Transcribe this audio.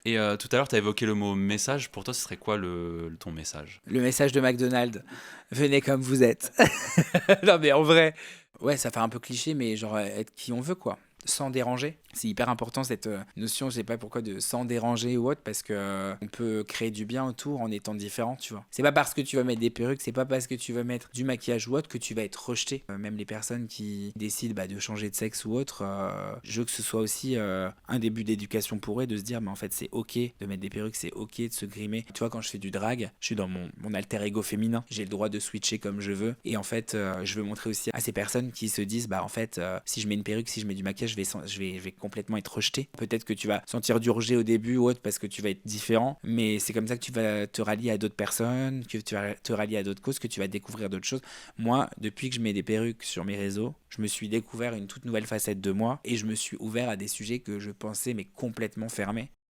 Et tout à l'heure, tu as évoqué le mot message. Pour toi, ce serait quoi ton message? Le message de McDonald's, venez comme vous êtes. Non, mais en vrai, ouais, ça fait un peu cliché, mais genre être qui on veut, quoi. Sans déranger. C'est hyper important cette notion, je sais pas pourquoi, de sans déranger ou autre, parce que on peut créer du bien autour en étant différent, tu vois. C'est pas parce que tu vas mettre des perruques, c'est pas parce que tu vas mettre du maquillage ou autre que tu vas être rejeté. Même les personnes qui décident de changer de sexe ou autre, je veux que ce soit aussi un début d'éducation pour eux, de se dire, mais en fait, c'est ok de mettre des perruques, c'est ok de se grimer. Tu vois, quand je fais du drag, je suis dans mon alter ego féminin, j'ai le droit de switcher comme je veux. Et en fait, je veux montrer aussi à ces personnes qui se disent, bah en fait, si je mets une perruque, si je mets du maquillage, je vais complètement être rejeté. Peut-être que tu vas sentir du rejet au début ou autre parce que tu vas être différent, mais c'est comme ça que tu vas te rallier à d'autres personnes, que tu vas te rallier à d'autres causes, que tu vas découvrir d'autres choses. Moi, depuis que je mets des perruques sur mes réseaux, je me suis découvert une toute nouvelle facette de moi et je me suis ouvert à des sujets que je pensais mais complètement fermés.